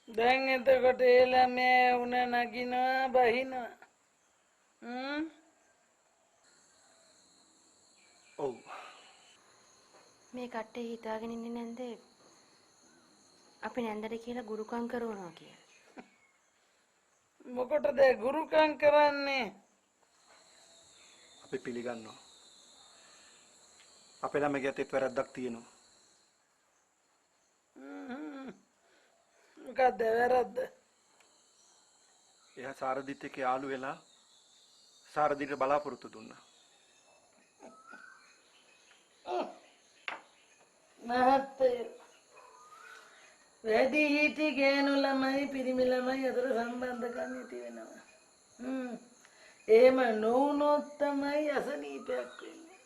දැන් එතකොට ඒ ළමයා උණ නගිනවා බහිනවා. ඔව්. මේ කට්ටේ හිතාගෙන ඉන්නේ නැන්ද අපි නැන්දට කියලා ගුරුකම් කරනවා කියලා. මොකටද ගුරුකම් කරන්නේ? අපි පිළිගන්නවා. අපේ ළමගේ අතේ වැරද්දක් තියෙනවා. මොකක්ද වැරද්ද? එයා සාරදිත් එක්ක යාළු වෙලා සාරදිට බලාපොරොත්තු දුන්නා. මහත්තයෝ වැඩි හිටි ගෑනු ළමයි පිරිමි ළමයි අතර සම්බන්ධකම් ඇති වෙනවා. එහෙම නොවුනොත් තමයි අසනීපයක් වෙන්නේ.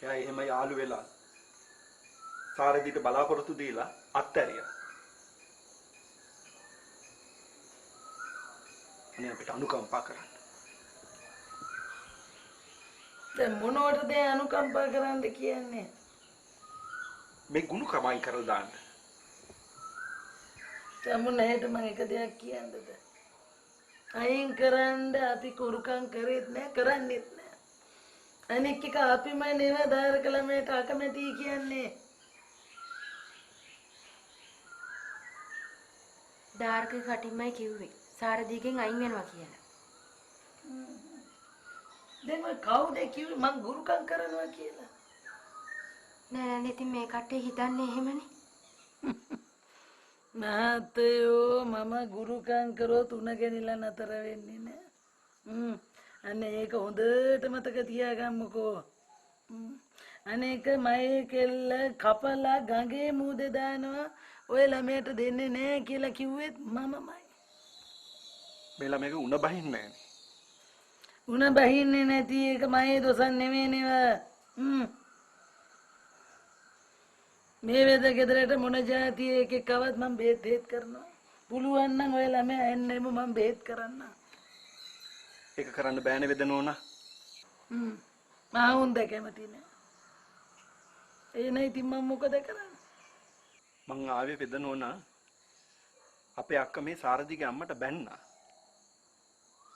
එයා එහෙම යාළු වෙලා සාරදිට බලාපොරොත්තු දීලා අත්හැරියා. අනේ අපිට අනුකම්පා කරන්න. දැන් මොනවටද අනුකම්පා කරන්න කියන්නේ? මේ ගුණ කමයි කරලා දාන්න. සමුණේට මම එක දෙයක් කියන්නද? අයින් කරන්න අපි කුරුකම් කරෙත් නෑ කරන්නෙත් නෑ. අනික් එක අපිම නෙව දායක ළමයට අකමැති කියන්නේ. දාර්ක කටින්මයි කිව්වේ සාරදීගෙන් අයින් වෙනවා කියලා. දැන් මම කවුද කිව්වේ මං ගුරුකම් කරනවා කියලා? නෑ නෑ ඉතින් මේ කට්ටේ හිතන්නේ එහෙමනේ. මහත්තයෝ මම ගුරුකම් කරොත් උණ ගැනිලා නතර වෙන්නේ නෑ. අනේ ඒක හොඳට මතක තියාගන්නකෝ. අනේක මයේ කෙල්ල කපලා ගඟේ මූදේ දානවා ඔය ළමයට දෙන්නේ නෑ කියලා කිව්වෙත් මමමයි. මේ ළමයාගේ උණ බහින්නේ නෑනේ. උණ බහින්නේ නැති එක මයේ දොසක් නෙමෙයි නේව. මේ වේද ගෙදරට මොන જાතිය එකකවත් මම බෙහෙත් කරනවා. පුළුවන් නම් ඔය ළමයා එන්නෙම මම බෙහෙත් කරන්න. ඒක කරන්න බෑනේ වෙද නෝනා. මා හොඳ කැමති නෑ. ඒ නයි ඉතින් මම මොකද කරන්නේ? මං ආවේ වෙද නෝනා. අපේ අක්කා මේ සාරදිගේ අම්මට බැන්නා.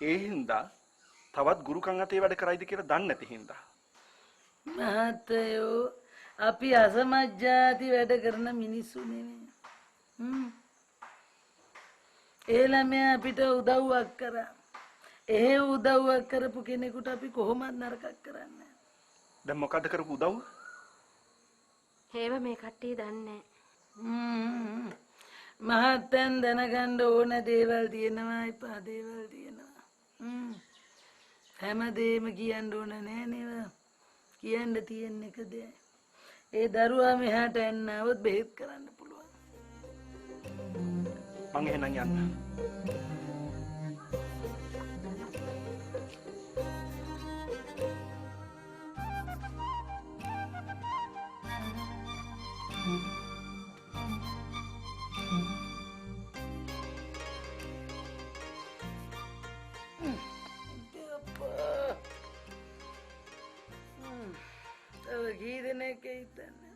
ඒ හින්දා තවත් ගුරුකම් අතේ වැඩ කරයිද කියලා දන්නේ නැති හින්දා. මහත්තයෝ අපි අසමජ්ජාති වැඩ කරන මිනිස්සු නෙමෙයි. ඒ ළමයා අපිට උදව්වක් කරා. ඒ උදව්වක් කරපු කෙනෙකුට අපි කොහොමද නරකක් කරන්නේ? දැන් මොකද කරපු උදව්ව? හේව මේ කට්ටිය දන්නේ මහත්තයන් දැනගන්න ඕන දේවල් තියෙනවා එපා දේවල් තියෙනවා. හැමදේම කියන්න ඕන නෑ නේද? කියන්න තියෙන එක දෙයි. ඒ දරුවා මෙහාට එන්නවොත් බෙහෙත් කරන්න පුළුවන්. මං එහෙනම් යන්න. තව කී දෙනෙක් හිටන්නේ?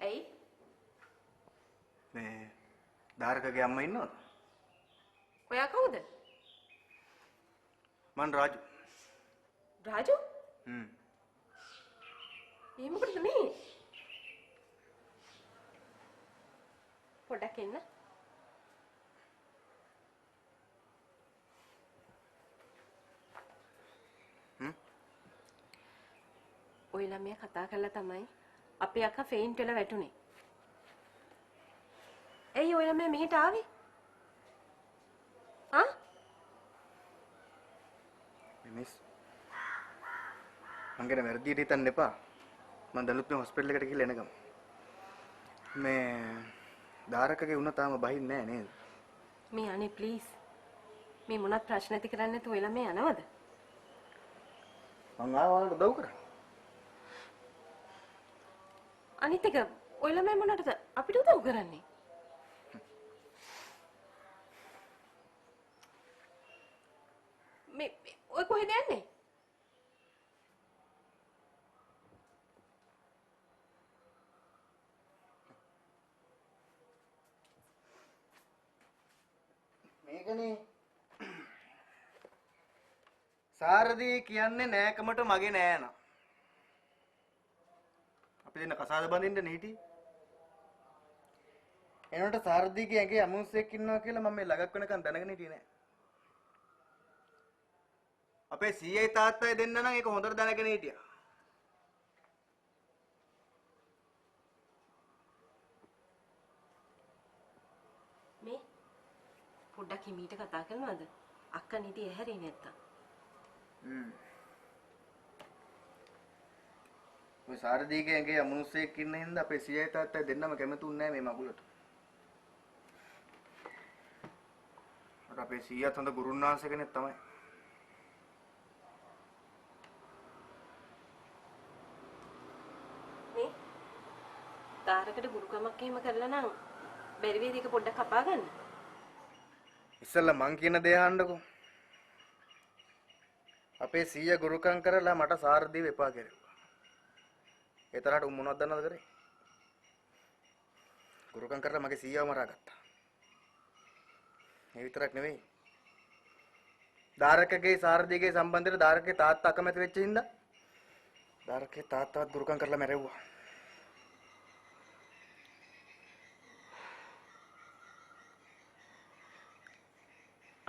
ඇයි? මේ ධාරකගේ අම්මා ඉන්නවද? ඔයා කවුද? මං රාජු. රාජු? ඒ මොකටද මේ? පොඩ්ඩක් එන්න. ඔය ළමයා කතා කරලා තමයි අපේ අක්කා ෆේන්ට් වෙලා වැටුනේ. එයි ඔය ළමයා මෙහෙට ආවේ? ආ? මිස් මං ගැන වැරදියට හිතන්න එපා. මං දැනුත් මේ හොස්පිටල් එකට ගිහලා එනගම. මේ ධාරකගේ වුණ තාම බහින්නේ නැහැ නේද? මේ අනේ ප්ලීස්. මේ මොනවත් ප්‍රශ්න ඇති කරන්නේ නැතුව ඔය ළමයා යනවද? මං ආවලට උදව් කරා. අනිත් එක ඔය ළමයා මොනටද අපිට උදව් කරන්නේ? මේ ඔය කොහෙද යන්නේ? මේකනේ සාරදී කියන්නේ නෑකමට මගේ නෑන. අපි දෙන්න කසාද බඳින්න නීටි. එනකොට සාරදීගේ ඇඟේ අමුස්සෙක් ඉන්නවා කියලා මම මේ ළඟක් වෙනකන් දැනගෙන හිටියේ නෑ. අපේ සීයේ තාත්තයි දෙන්න නම් ඒක හොඳට දැනගෙන හිටියා. මේ පොඩ්ඩක් හිමීට කතා කරනවද? අක්කා නිදි ඇහැරේ නැත්තම්. ඔය සාරදීගේ ඇඟේ අමුස්සෙක් ඉන්න හින්දා අපේ සීයේ තාත්තයි දෙන්නම කැමතුන්නේ නෑ මේ මගුලට. අපේ සීයාත් හොඳ ගුරුන්වහන්සේ කෙනෙක් තමයි. තාරකට ගුරුකමක් එහෙම කරලා නම් බැරි වේද ඒක පොඩ්ඩක් කපා ගන්න. ඉස්සෙල්ලා මං කියන දේ අහන්නකෝ. අපේ සීයා ගුරුකම් කරලා මට සාරදීව එපා කෙරෙව්වා. ඒ තරහට උන් මොනවද දන්නවද කරේ? ගුරුකම් කරලා මගේ සීයාව මරාගත්තා. ඒ විතරක් නෙවෙයි. ධාරකගේ සාරදීගේ සම්බන්ධයට ධාරකගේ තාත්තා අකමැති වෙච්ච හින්දා ධාරකගේ තාත්තාවත් ගුරුකම් කරලා මැරෙව්වා.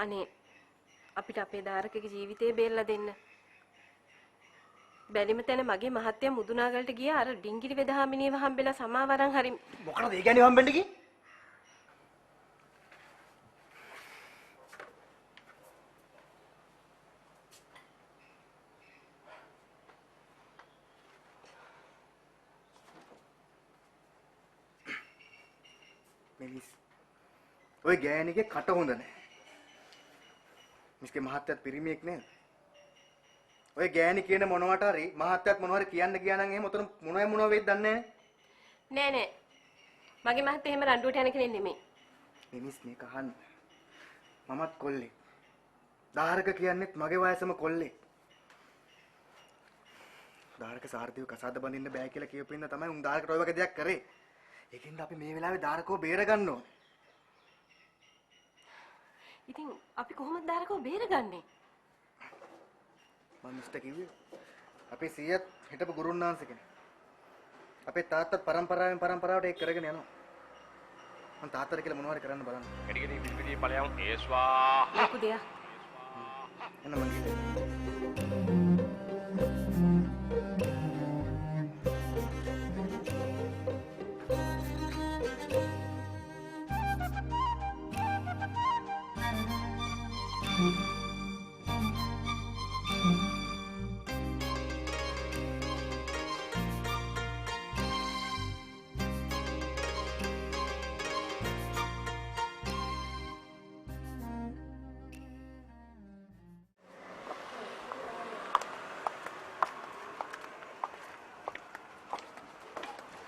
අනේ අපිට අපේ ධාරකගේ ජීවිතේ බේරලා දෙන්න. බැලිම තැන මගේ මහත්තයා මුදුනාගලට ගියා අර ඩිංගිරි වෙදහාමිනියව හම්බෙලා සමාවරන් හරි. මොකටද ඒ කියන්නේ හම්බෙන්න ගියේ? මිස් ඔය ගෑණිගේ කට හොඳ නැහැ. මිස්ගේ මහත්තයාත් පිරිමියෙක් නේද? ඔය ගෑණි කියන මොනවට හරි මහත්තයාත් මොනවා හරි කියන්න ගියා නම් එහෙම උතන මොනව වෙයිද දන්නේ නෑ නෑ. මගේ මහත්තයා එහෙම රණ්ඩුවට යන කෙනෙක් නෙමෙයි. මිස් මේක අහන්න. මමත් කොල්ලෙක්. ධාරක කියන්නේත් මගේ වයසම කොල්ලෙක්. ධාරක සාර්ථිව කසාද බඳින්න බෑ කියලා කියපින්න තමයි උන් ධාරකට ඔය වගේ දෙයක් කරේ. ඒකින්ද අපි මේ වෙලාවේ ධාරකව බේර ගන්න ඕනේ. ඉතින් අපි කොහොමද ධාරකව බේරගන්නේ? මම මිස්ටර් කිව්වේ අපේ සීයත් හිටපු ගුරුන්වහන්සේ කෙනෙක්. අපේ තාත්තත් පරම්පරාවෙන් පරම්පරාවට ඒක කරගෙන යනවා. මම තාත්තට කියලා මොනවද කරන්න බලන්න. කෙඩිගෙඩි පිළිපිලි ඵලයන් ඒ ස්වාහා. ලොකු දෙයක්. එන්න මං ගිහින්.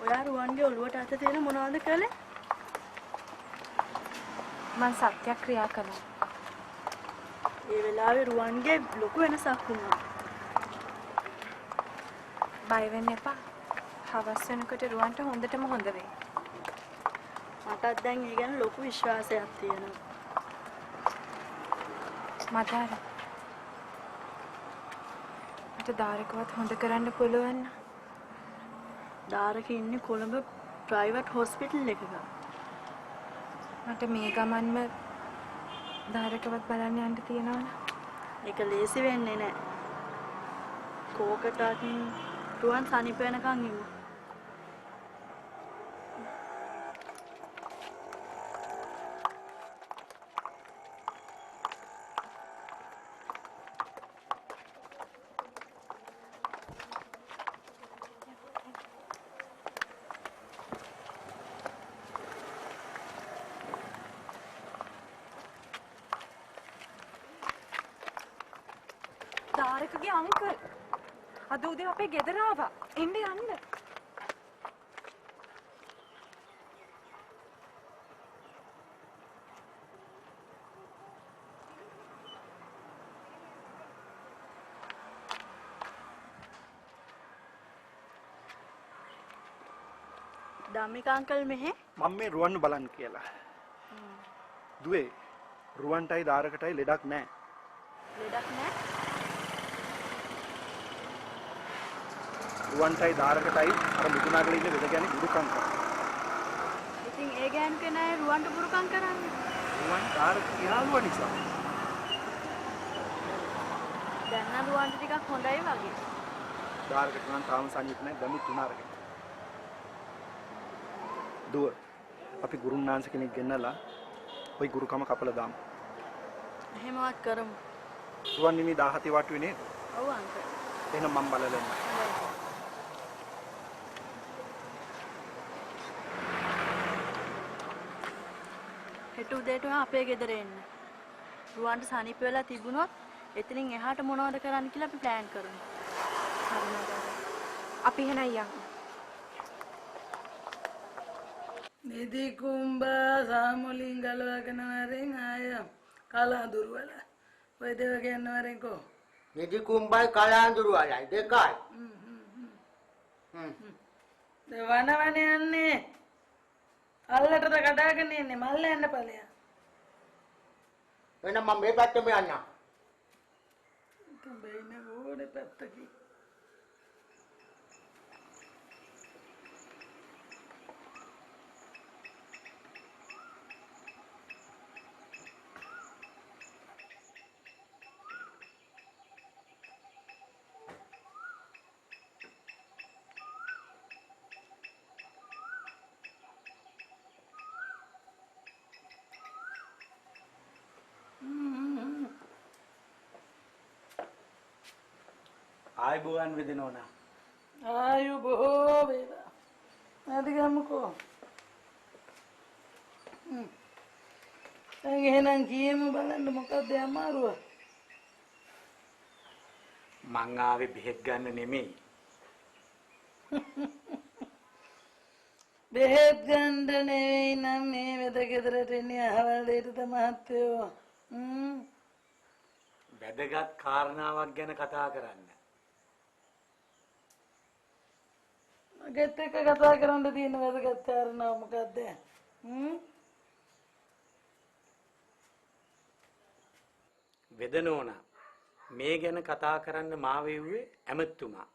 ඔයා රුවන්ගේ ඔළුවට අත තියෙන මොනවද කළේ? මම සත්‍යක්‍රියා කළා. ඒ වෙලාවේ රුවන්ගේ ලොකු වෙනසක් වුණා. බය වෙන්න එපා. හවස් වෙනකොට රුවන්ට හොඳටම හොඳ වෙයි. මටත් දැන් ඒ ගැන ලොකු විශ්වාසයක් තියෙනවා. මදාර. මට ධාරකවත් හොඳ කරන්න පුළුවන්. ධාරක ඉන්නේ කොළඹ ප්‍රයිවට් හොස්පිටල් එකක. මට මේ ගමන්ම ධාරකවත් බලන්න යන්න තියෙනවනේ. ඒක ලේසි වෙන්නේ නැහැ. කෝකටත් රුවන් සනීප වෙනකන් ඉමු. දාරකගේ අංකල්. අද උදේ අපේ ගෙදර ආවා. එන්න යන්න. ධම්මික අංකල් මෙහෙ. මම මේ රුවන් බලන්න කියලා. දුවේ රුවන්ටයි දාරකටයි ලෙඩක් නැහැ. ලෙඩක් නෑ. රුවන්ටයි දාරකටයි අර මුදුනාගල ඉන්න වෙද ගැන ගුරුකම් කරනවා. ඉතින් ඒ ගෑනු කෙනා රුවන්ට පුරුකම් කරන්නේ. රුවන් දාරක යාළුවා නිසා. දැන් නම් රුවන්ට ටිකක් හොඳයි වගේ. දාරකට නම් තාම සංයුත් නැහැ ගමු තුනාරකට. දුව අපි ගුරුන්නාන්ස කෙනෙක් ගෙන්නලා ওই ගුරුකම කපලා දාමු. එහෙමවත් කරමු. රුවන් නිමි 17 වට්ටුවේ නේද? ඔව් අංකල්. එහෙනම් මම බලලා එන්නම්. හෙට උදේට අපේ ගෙදර එන්න. රුවන්ට සනීප වෙලා තිබුණොත් එතනින් එහාට මොනවද කරන්න කියලා අපි ප්ලෑන් කරමු. අපි එහෙනම් යමු. නිදි කුම්බා සාමුලින් ගලවගෙන වරෙන් ආය කලාඳුරු වල. ඔය දේව කියන්න වරෙන්කෝ. නිදි කුම්බයි කලාඳුරු වලයි දෙකයි. වනවන යන්නේ අල්ලටද කඩාගෙන ඉන්නේ මල්ල යන්න ඵලයන්. එහෙනම් මම මේ පැත්තෙම යන්නම්. බයින ඕනේ පැත්තකින්. ආයුබෝවන් වෙදෙනෝනා. ආයු බොහෝ වේවා. නැතිගමුකෝ. දැන් එහෙනම් කියමු බලන්න මොකක්ද අමාරුව. මං ආවේ බෙහෙත් ගන්න නෙමෙයි. බෙහෙත් ගන්න නෙවෙයි නම් මේ වෙද ගෙදරට එන්නේ අහවල් දෙයට මහත්තයෝ. වැදගත් කාරණාවක් ගැන කතා කරන්න. මගෙත් එක්ක කතා කරන්න තියෙන වැදගත් කාරණාව මොකද්ද? වෙදනෝනා මේ ගැන කතා කරන්න මාව එව්වේ ඇමතුමා.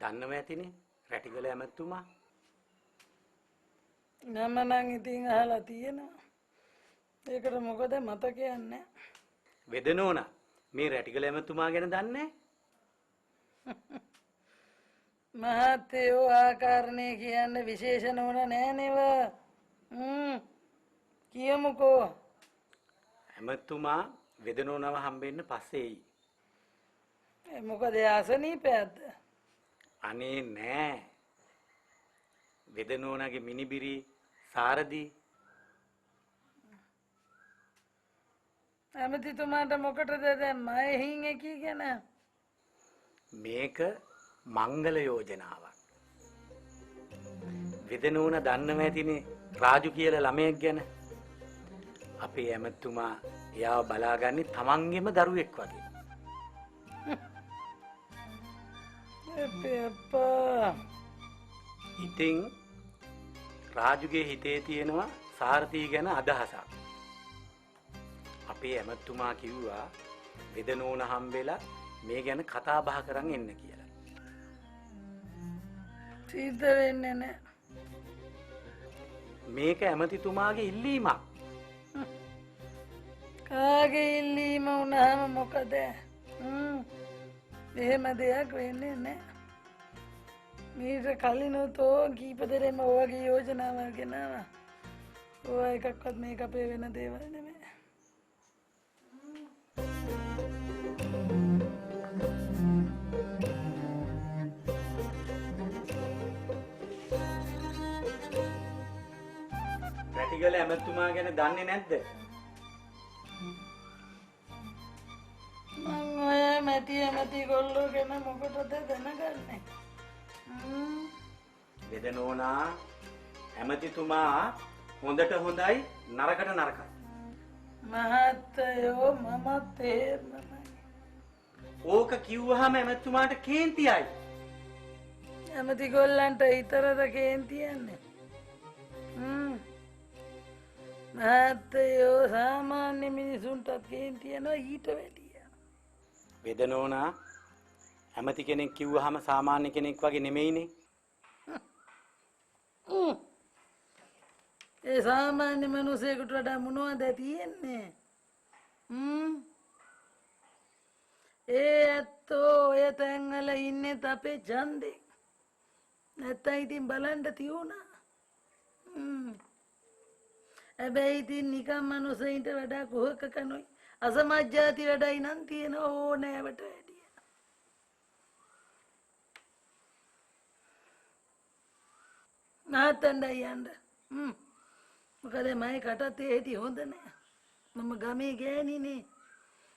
දන්නව ඇතිනේ රැටිගල ඇමතුමා. නම නම් ඉතින් අහලා තියෙනවා. ඒකට මොකද මතකයක් නැහැ. වෙදනෝනා මේ රැටිගල ඇමතුමා ගැන දන්නේ මහත්තයෝ ආකාරණේ කියන්නේ විශේෂ නෝන නෑ නේව. කියමුකෝ. ඇමතුමා වෙදනෝනව හම්බෙන්න පස්සේ එයි. මොකද අසනීපයක්ද? අනේ නෑ. වෙදනෝනගේ මිනිබිරි සාරදී. ඇමතිතුමාට මොකටද දැන් මයෙහින් එකී ගැන? මේක මංගල යෝජනාවක්. වෙදනෝන දන්නව ඇතිනේ රාජු කියලා ළමයෙක් ගැන. අපේ ඇමතුමා එයාව බලාගන්නේ තමන්ගේම දරුවෙක් වගේ. එපා. ඉතින් රාජුගේ හිතේ තියෙනවා සාරථී ගැන අදහසක්. අපේ ඇමතුමා කිව්වා වෙදනෝන හම්බෙලා මේ ගැන කතා බහ කරන් එන්න කියලා. සිද්ධ වෙන්නේ නැහැ. මේක ඇමතිතුමාගේ ඉල්ලීමක්. කාගේ ඉල්ලීම වුණාම මොකද? එහෙම දෙයක් වෙන්නේ නැහැ. මීට කලිනුත් කීප දෙනෙක්ම ඔයගේ යෝජනාවල් ගෙනාවා. ඔය එකක්වත් මේක අපේ වෙන දේවල් නෙමෙයි. රැටිගල ඇමතුමා ගැන දන්නේ නැද්ද? මං ඔය ඇමති ගොල්ලෝ ගැන මොකටද දැනගන්නේ? වෙදනෝනා ඇමතිතුමා හොඳට හොඳයි නරකට නරකයි. මහත්තයෝ මම තේරෙන්නේ. ඕක කිව්වහම ඇමතිතුමාට කේන්තියයි. ඇමති ගොල්ලන්ට ඊතරද කේන්තියන්නේ? මහත්තයෝ සාමාන්‍ය මිනිසුන්ටත් කේන්තියනවා ඊට වැඩිය. වෙදනෝනා ඇමති කෙනෙක් කිව්වහම සාමාන්‍ය කෙනෙක් වගේ නෙමෙයිනේ. ඒ සාමාන්‍ය මිනිසෙකුට වඩා මොනවද තියෙන්නේ? ඒ ඇත්තෝ ඔය තැන්වල ඉන්නේ අපේ ඡන්දේ. නැත්තම් ඉතින් බලන්න තියුණා. හැබැයි ඉතින් නිකම් මිනිසෙයින්ට වඩා කුහක කනොයි අසමජ්ජාති වැඩයි නම් තියෙන ඕනෑවට වැඩිය. නාතණ්ඩයි යන්න. මොකද මගේ කටත් ඒටි හොඳ නෑ. මම ගමේ ගෑණිනේ.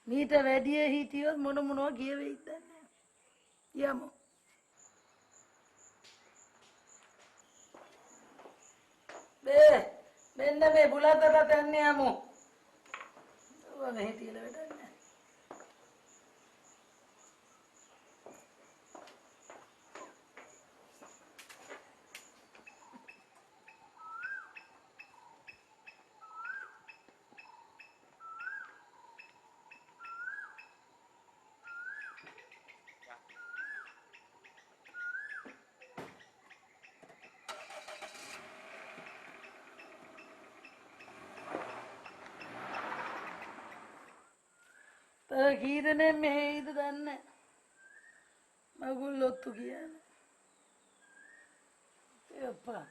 මීට වැඩිය හිටියොත් මොනවා කියවෙයිද දන්නේ නෑ. යමු. මෙන්න මේ බුලතට යන්නේ යමු. ඔය මෙහෙ තියලා වැඩක් නෑ. කී දෙනෙක් මෙහෙ ඉද දන්නේ? මගුල් ලොත්තු කියන්නේ. එපා.